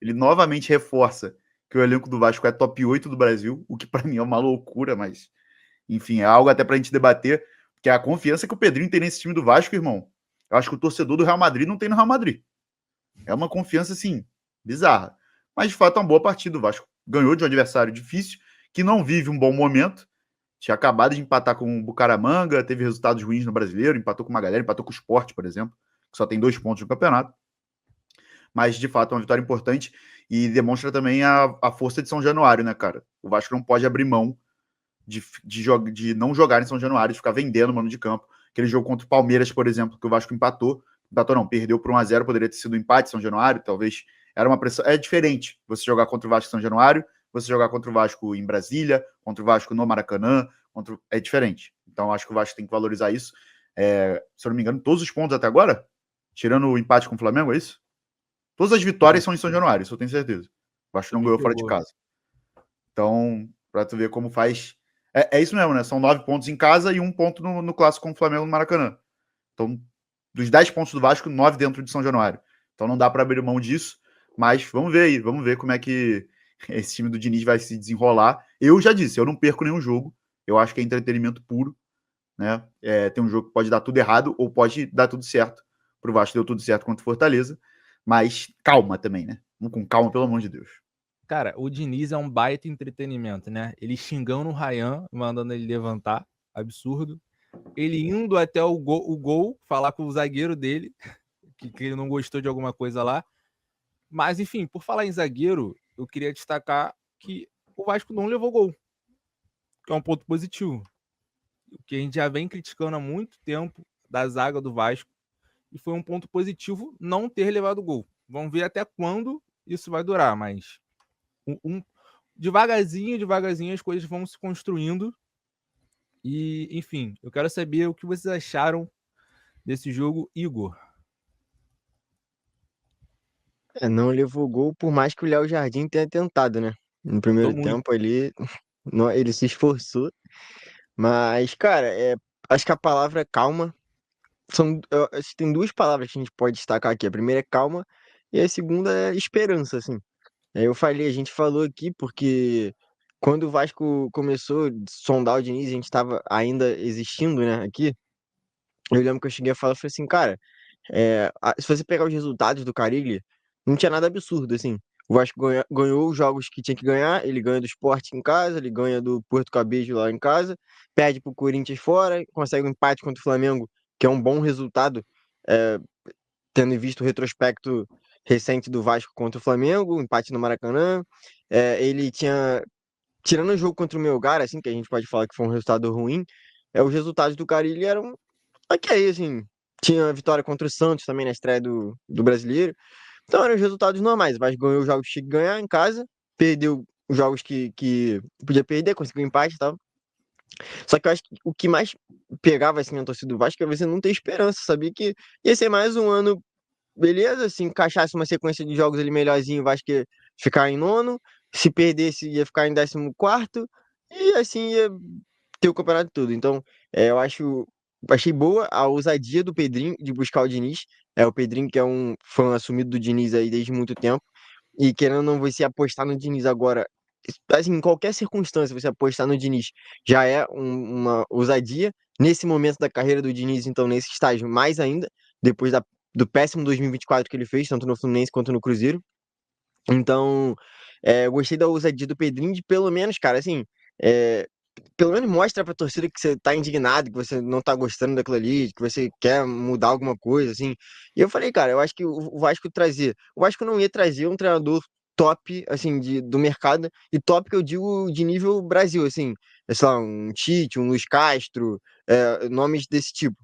ele novamente reforça que o elenco do Vasco é top 8 do Brasil, o que para mim é uma loucura, mas enfim, é algo até pra gente debater, porque a confiança que o Pedrinho tem nesse time do Vasco, irmão, eu acho que o torcedor do Real Madrid não tem no Real Madrid. É uma confiança, assim, bizarra. Mas, de fato, é uma boa partida. O Vasco ganhou de um adversário difícil, que não vive um bom momento. Tinha acabado de empatar com o Bucaramanga, teve resultados ruins no Brasileiro, empatou com uma galera, empatou com o Sport, por exemplo, que só tem 2 pontos no campeonato. Mas, de fato, é uma vitória importante e demonstra também a força de São Januário, né, cara? O Vasco não pode abrir mão de não jogar em São Januário, de ficar vendendo mano de campo. Aquele jogo contra o Palmeiras, por exemplo, que o Vasco empatou não, perdeu por 1-0, poderia ter sido um empate em São Januário, talvez era uma pressão. É diferente você jogar contra o Vasco em São Januário, você jogar contra o Vasco em Brasília, contra o Vasco no Maracanã, é diferente. Então acho que o Vasco tem que valorizar isso. Se eu não me engano, todos os pontos até agora, tirando o empate com o Flamengo, é isso? Todas as vitórias são em São Januário, isso eu tenho certeza. O Vasco não ganhou fora de casa. Então, pra tu ver como faz. É isso mesmo, né? São 9 pontos em casa e 1 ponto no clássico com o Flamengo no Maracanã. Então, dos 10 pontos do Vasco, 9 dentro de São Januário. Então não dá para abrir mão disso, mas vamos ver aí, vamos ver como é que esse time do Diniz vai se desenrolar. Eu já disse, eu não perco nenhum jogo, eu acho que é entretenimento puro, né? Tem um jogo que pode dar tudo errado ou pode dar tudo certo. Pro Vasco deu tudo certo contra o Fortaleza, mas calma também, né? Vamos com calma, pelo amor de Deus. Cara, o Diniz é um baita entretenimento, né? Ele xingando o Ryan, mandando ele levantar, absurdo. Ele indo até o gol falar com o zagueiro dele, que ele não gostou de alguma coisa lá. Mas, enfim, por falar em zagueiro, eu queria destacar que o Vasco não levou gol, que é um ponto positivo. O que a gente já vem criticando há muito tempo da zaga do Vasco, e foi um ponto positivo não ter levado gol. Vamos ver até quando isso vai durar, mas devagarzinho as coisas vão se construindo. E, enfim, eu quero saber o que vocês acharam desse jogo, Igor. Não levou gol, por mais que o Léo Jardim tenha tentado, né? No primeiro tempo ali, ele se esforçou. Mas, cara, acho que a palavra calma acho que tem duas palavras que a gente pode destacar aqui. A primeira é calma e a segunda é esperança, assim. A gente falou aqui porque quando o Vasco começou a sondar o Diniz, a gente estava ainda existindo, né, aqui. Eu lembro que eu cheguei a falar, eu falei assim, cara, se você pegar os resultados do Carille, não tinha nada absurdo, assim. O Vasco ganhou os jogos que tinha que ganhar, ele ganha do Sport em casa, ele ganha do Porto Cabedelo lá em casa, perde pro Corinthians fora, consegue um empate contra o Flamengo, que é um bom resultado, é, tendo visto o retrospecto recente do Vasco contra o Flamengo, um empate no Maracanã. Ele tinha, tirando o jogo contra o Melgar, assim, que a gente pode falar que foi um resultado ruim, os resultados do Carille eram ok, assim. Tinha a vitória contra o Santos também na estreia do Brasileiro. Então eram os resultados normais. Mas ganhou os jogos que tinha que ganhar em casa, perdeu os jogos que podia perder, conseguiu empate e tal. Só que eu acho que o que mais pegava assim na torcida do Vasco é você não ter esperança, sabia que ia ser mais um ano, beleza, se encaixasse uma sequência de jogos ali melhorzinho, o Vasco ia ficar em nono, se perdesse ia ficar em 14º, e assim ia ter o campeonato todo. Então, achei boa a ousadia do Pedrinho de buscar o Diniz. O Pedrinho que é um fã assumido do Diniz aí desde muito tempo. E querendo ou não, você apostar no Diniz agora, assim, em qualquer circunstância, você apostar no Diniz já é uma ousadia. Nesse momento da carreira do Diniz, então, nesse estágio, mais ainda, depois do péssimo 2024 que ele fez, tanto no Fluminense quanto no Cruzeiro. Então, eu gostei da ousadia do Pedrinho de pelo menos, cara, assim, é, pelo menos mostra pra torcida que você tá indignado, que você não tá gostando daquilo ali, que você quer mudar alguma coisa, assim. E eu falei, cara, eu acho que o Vasco trazer. O Vasco não ia trazer um treinador top, assim, do mercado, e top que eu digo de nível Brasil, assim, sei lá, um Tite, um Luiz Castro, nomes desse tipo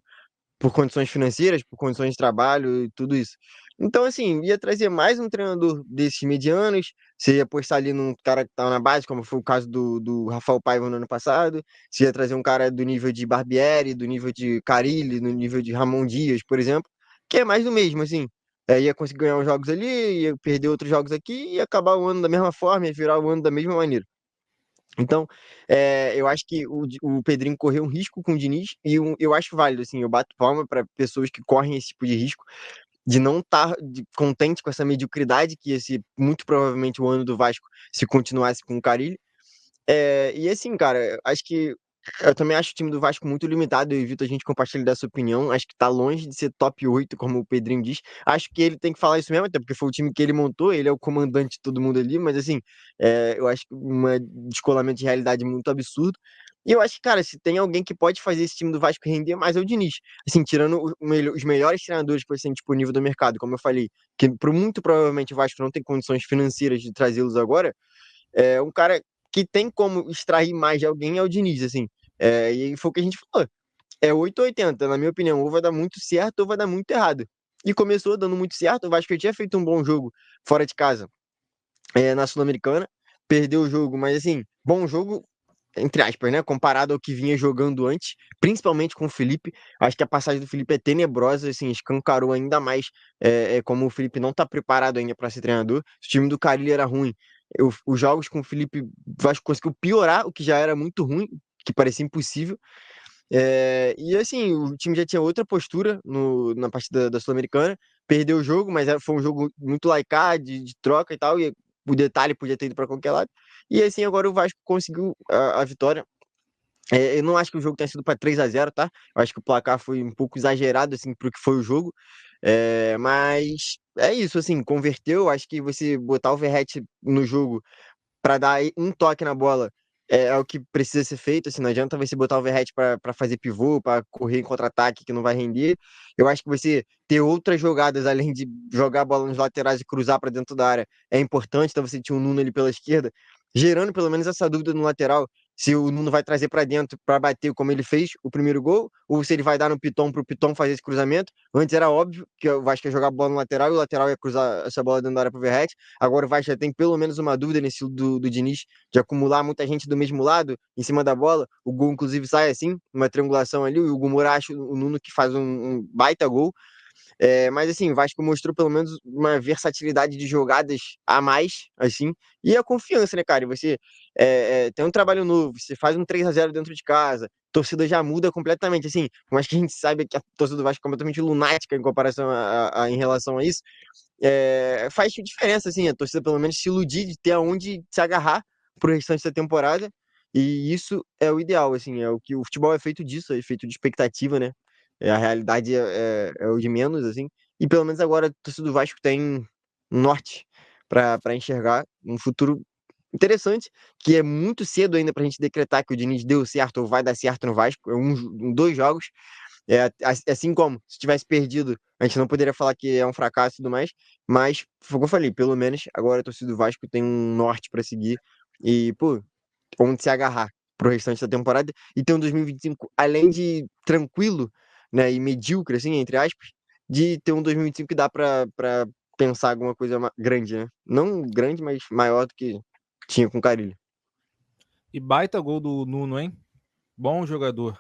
por condições financeiras, por condições de trabalho e tudo isso. Então, assim, ia trazer mais um treinador desses medianos, você ia apostar ali num cara que estava na base, como foi o caso do Rafael Paiva no ano passado, você ia trazer um cara do nível de Barbieri, do nível de Carille, do nível de Ramon Dias, por exemplo, que é mais do mesmo, assim. Ia conseguir ganhar uns jogos ali, ia perder outros jogos aqui, e ia acabar o ano da mesma forma, ia virar o ano da mesma maneira. Então, eu acho que o Pedrinho correu um risco com o Diniz e eu acho válido, assim, eu bato palma para pessoas que correm esse tipo de risco. de não estar contente com essa mediocridade que esse muito provavelmente o ano do Vasco se continuasse com o Carille. E assim, cara, acho que eu também acho o time do Vasco muito limitado. Eu evito a gente compartilhar dessa opinião. Acho que tá longe de ser top 8, como o Pedrinho diz. Acho que ele tem que falar isso mesmo, até porque foi o time que ele montou, ele é o comandante de todo mundo ali, mas assim, eu acho que um descolamento de realidade muito absurdo. E eu acho que, cara, se tem alguém que pode fazer esse time do Vasco render mais é o Diniz. Assim, tirando os melhores treinadores que estão disponíveis do mercado, como eu falei, que muito provavelmente o Vasco não tem condições financeiras de trazê-los agora, um cara que tem como extrair mais de alguém é o Diniz, assim. E foi o que a gente falou. É 8 ou 80, na minha opinião. Ou vai dar muito certo ou vai dar muito errado. E começou dando muito certo. O Vasco tinha feito um bom jogo fora de casa, na Sul-Americana. Perdeu o jogo, mas assim, bom jogo, entre aspas, né? Comparado ao que vinha jogando antes, principalmente com o Felipe. Acho que a passagem do Felipe é tenebrosa, assim, escancarou ainda mais como o Felipe não tá preparado ainda para ser treinador. Se o time do Carille era ruim, os jogos com o Felipe, o Vasco conseguiu piorar o que já era muito ruim, que parecia impossível. E assim, o time já tinha outra postura na partida da Sul-Americana, perdeu o jogo, mas foi um jogo muito laicá, de troca e tal, e o detalhe podia ter ido para qualquer lado. E assim, agora o Vasco conseguiu a vitória. Eu não acho que o jogo tenha sido para 3-0, tá? Eu acho que o placar foi um pouco exagerado, assim, pro que foi o jogo. Mas é isso, assim, converteu. Acho que você botar o Verratti no jogo para dar um toque na bola é o que precisa ser feito. Assim, não adianta você botar o Verratti para fazer pivô, para correr em contra-ataque que não vai render. Eu acho que você ter outras jogadas além de jogar a bola nos laterais e cruzar para dentro da área é importante. Então você tinha o Nuno ali pela esquerda, gerando pelo menos essa dúvida no lateral. Se o Nuno vai trazer para dentro para bater como ele fez o primeiro gol, ou se ele vai dar no Piton para o Piton fazer esse cruzamento. Antes era óbvio que o Vasco ia jogar a bola no lateral e o lateral ia cruzar essa bola dentro da área para o Verratti. Agora o Vasco já tem pelo menos uma dúvida nesse do Diniz, de acumular muita gente do mesmo lado, em cima da bola. O gol, inclusive, sai assim, uma triangulação ali. O Hugo Moura acha o Nuno que faz um baita gol. Mas assim, o Vasco mostrou pelo menos uma versatilidade de jogadas a mais, assim, e a confiança, né, cara? E você tem um trabalho novo, você faz um 3-0 dentro de casa, a torcida já muda completamente, assim, por mais que a gente saiba que a torcida do Vasco é completamente lunática em comparação em relação a isso, faz diferença, assim, a torcida pelo menos se iludir de ter aonde se agarrar pro restante da temporada, e isso é o ideal, assim, é o que o futebol é feito disso, é feito de expectativa, né? A realidade é o de menos, assim, e pelo menos agora a torcida do Vasco tem um norte para enxergar um futuro interessante, que é muito cedo ainda para a gente decretar que o Diniz deu certo ou vai dar certo no Vasco, dois jogos, assim como se tivesse perdido, a gente não poderia falar que é um fracasso e tudo mais, mas foi o que eu falei, pelo menos agora a torcida do Vasco tem um norte para seguir e, pô, onde se agarrar pro restante da temporada e ter um 2025, além de tranquilo, né, e medíocre, assim, entre aspas, de ter um 2025 que dá para pensar alguma coisa grande, né? Não grande, mas maior do que tinha com o Carille. E baita gol do Nuno, hein? Bom jogador.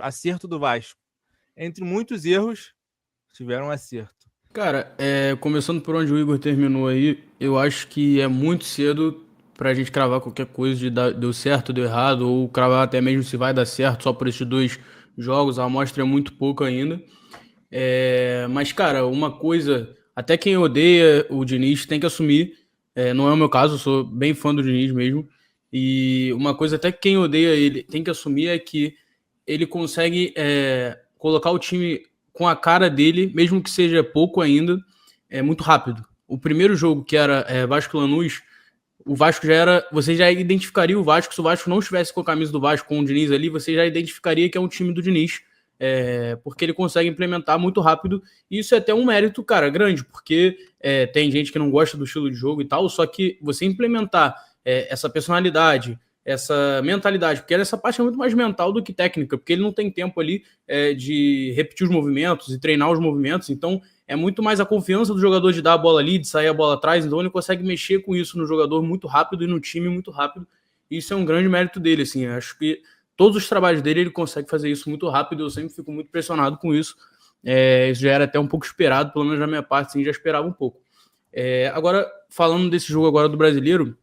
Acerto do Vasco. Entre muitos erros, tiveram um acerto. Cara, começando por onde o Igor terminou aí, eu acho que é muito cedo pra gente cravar qualquer coisa de deu certo, deu errado, ou cravar até mesmo se vai dar certo só por esses dois jogos. A amostra é muito pouco ainda. Mas, cara, uma coisa, até quem odeia o Diniz tem que assumir. Não é o meu caso, eu sou bem fã do Diniz mesmo. E uma coisa, até quem odeia ele tem que assumir é que ele consegue colocar o time com a cara dele, mesmo que seja pouco ainda, muito rápido. O primeiro jogo, que era Vasco Lanús, o Vasco já era. Você já identificaria o Vasco, se o Vasco não estivesse com a camisa do Vasco, com o Diniz ali, você já identificaria que é um time do Diniz. Porque ele consegue implementar muito rápido, e isso é até um mérito, cara, grande, porque tem gente que não gosta do estilo de jogo e tal, só que você implementar essa personalidade, essa mentalidade, porque essa parte é muito mais mental do que técnica, porque ele não tem tempo ali de repetir os movimentos e treinar os movimentos, então é muito mais a confiança do jogador de dar a bola ali, de sair a bola atrás, então ele consegue mexer com isso no jogador muito rápido e no time muito rápido, e isso é um grande mérito dele, assim, acho que todos os trabalhos dele, ele consegue fazer isso muito rápido, eu sempre fico muito impressionado com isso. Isso já era até um pouco esperado, pelo menos da minha parte, sim, já esperava um pouco. Agora, falando desse jogo agora do Brasileiro,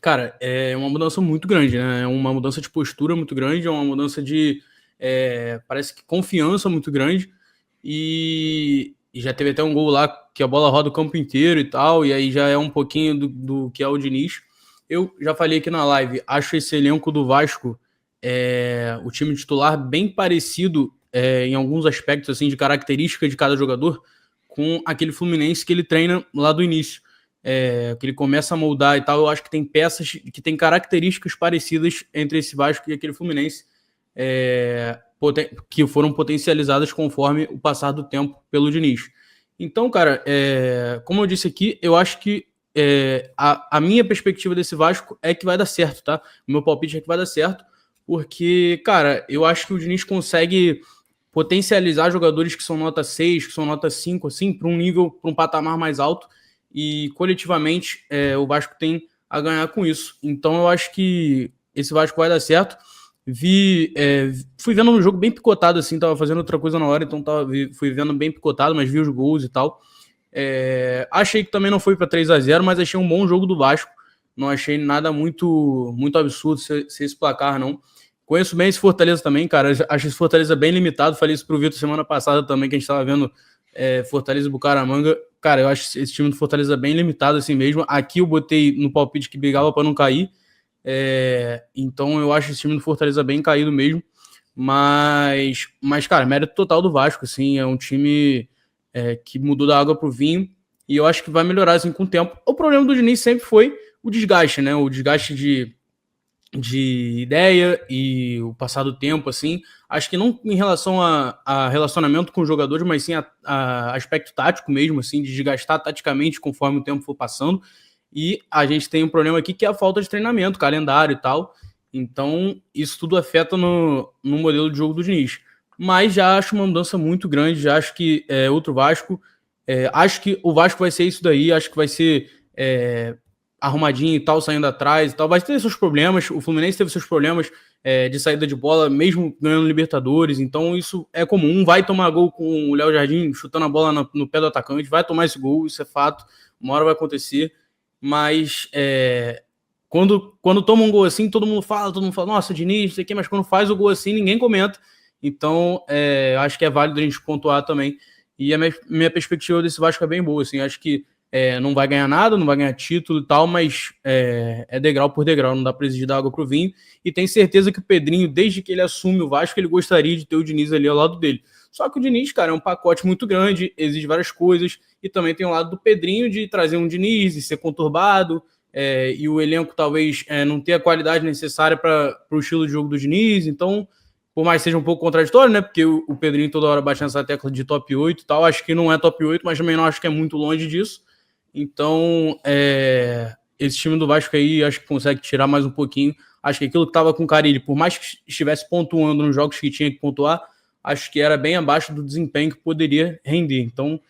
cara, é uma mudança muito grande, né? É uma mudança de postura muito grande, é uma mudança de, parece que confiança muito grande, e e já teve até um gol lá que a bola roda o campo inteiro e tal, e aí já é um pouquinho do que é o Diniz. Eu já falei aqui na live, acho esse elenco do Vasco, o time titular, bem parecido em alguns aspectos assim, de característica de cada jogador, com aquele Fluminense que ele treina lá do início. Que ele começa a moldar e tal. Eu acho que tem peças que tem características parecidas entre esse Vasco e aquele Fluminense, que foram potencializadas conforme o passar do tempo pelo Diniz. Então, cara, como eu disse aqui, eu acho que a minha perspectiva desse Vasco é que vai dar certo, tá? O meu palpite é que vai dar certo, porque, cara, eu acho que o Diniz consegue potencializar jogadores que são nota 6, que são nota 5, assim, para um patamar mais alto, e coletivamente o Vasco tem a ganhar com isso. Então eu acho que esse Vasco vai dar certo. Fui vendo um jogo bem picotado, assim, tava fazendo outra coisa na hora, então fui vendo bem picotado, mas vi os gols e tal. Achei que também não foi para 3-0, mas achei um bom jogo do Vasco. Não achei nada muito, muito absurdo ser esse placar, não. Conheço bem esse Fortaleza também, cara. Acho esse Fortaleza bem limitado. Falei isso pro Vitor semana passada também, que a gente tava vendo Fortaleza e Bucaramanga. Cara, eu acho esse time do Fortaleza bem limitado assim mesmo. Aqui eu botei no palpite que brigava para não cair. Então eu acho esse time do Fortaleza bem caído mesmo. Mas cara, mérito total do Vasco, assim. É um time que mudou da água pro vinho. E eu acho que vai melhorar assim com o tempo. O problema do Diniz sempre foi o desgaste, né? O desgaste de ideia e o passar do tempo, assim, acho que não em relação a relacionamento com os jogadores, mas sim a aspecto tático mesmo, assim, de desgastar taticamente conforme o tempo for passando. E a gente tem um problema aqui que é a falta de treinamento, calendário e tal. Então, isso tudo afeta no modelo de jogo do Diniz. Mas já acho uma mudança muito grande, já acho que outro Vasco. Acho que o Vasco vai ser isso daí, acho que vai ser arrumadinho e tal, saindo atrás e tal. Vai ter seus problemas, o Fluminense teve seus problemas de saída de bola, mesmo ganhando Libertadores, então isso é comum. Vai tomar gol com o Léo Jardim chutando a bola no pé do atacante, vai tomar esse gol, isso é fato, uma hora vai acontecer, mas quando toma um gol assim, todo mundo fala, nossa, Diniz, não sei o quê, mas quando faz o gol assim, ninguém comenta. Então, acho que é válido a gente pontuar também. E a minha perspectiva desse Vasco é bem boa, assim, acho que não vai ganhar nada, não vai ganhar título e tal, mas é degrau por degrau, não dá para exigir da água pro vinho. E tenho certeza que o Pedrinho, desde que ele assume o Vasco, ele gostaria de ter o Diniz ali ao lado dele. Só que o Diniz, cara, é um pacote muito grande, exige várias coisas, e também tem o lado do Pedrinho de trazer um Diniz e ser conturbado, e o elenco talvez não ter a qualidade necessária para o estilo de jogo do Diniz. Então, por mais que seja um pouco contraditório, né? Porque o Pedrinho toda hora bate nessa tecla de top 8 e tal, acho que não é top 8, mas também não acho que é muito longe disso. Então, esse time do Vasco aí, acho que consegue tirar mais um pouquinho. Acho que aquilo que estava com o Carille, por mais que estivesse pontuando nos jogos que tinha que pontuar, acho que era bem abaixo do desempenho que poderia render. Então,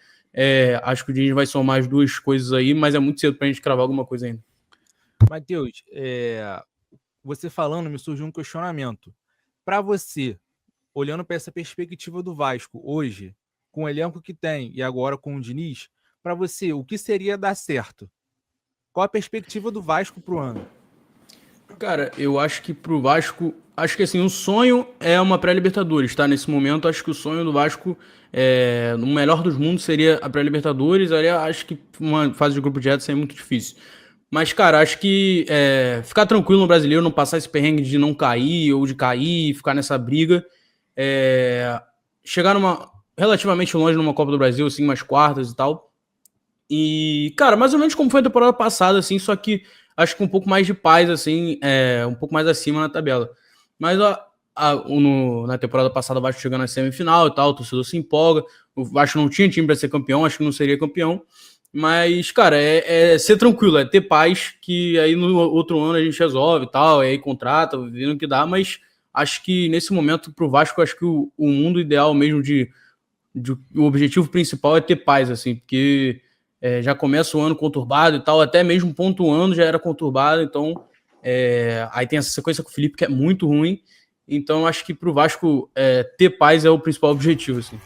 acho que o Diniz vai somar as duas coisas aí, mas é muito cedo para a gente cravar alguma coisa ainda. Matheus, você falando, me surgiu um questionamento. Para você, olhando para essa perspectiva do Vasco hoje, com o elenco que tem e agora com o Diniz, para você, o que seria dar certo? Qual a perspectiva do Vasco pro ano? Cara, eu acho que pro Vasco, acho que assim, o sonho é uma pré-Libertadores, tá? Nesse momento, acho que o sonho do Vasco, no melhor dos mundos, seria a pré-Libertadores. Aí acho que uma fase de grupo direto seria muito difícil. Mas, cara, acho que ficar tranquilo no Brasileiro, não passar esse perrengue de não cair ou de cair, ficar nessa briga, chegar relativamente longe numa Copa do Brasil, assim, umas quartas e tal. E, cara, mais ou menos como foi a temporada passada, assim, só que acho que um pouco mais de paz, assim, um pouco mais acima na tabela. Mas na temporada passada o Vasco chegando na semifinal e tal, o torcedor se empolga. O Vasco não tinha time para ser campeão, acho que não seria campeão. Mas, cara, ser tranquilo, é ter paz, que aí no outro ano a gente resolve e tal, aí contrata, vendo o que dá, mas acho que nesse momento pro Vasco, acho que o mundo ideal mesmo o objetivo principal é ter paz, assim, porque já começa o ano conturbado e tal, até mesmo pontuando já era conturbado, então aí tem essa sequência com o Felipe que é muito ruim, então acho que pro Vasco ter paz é o principal objetivo, assim.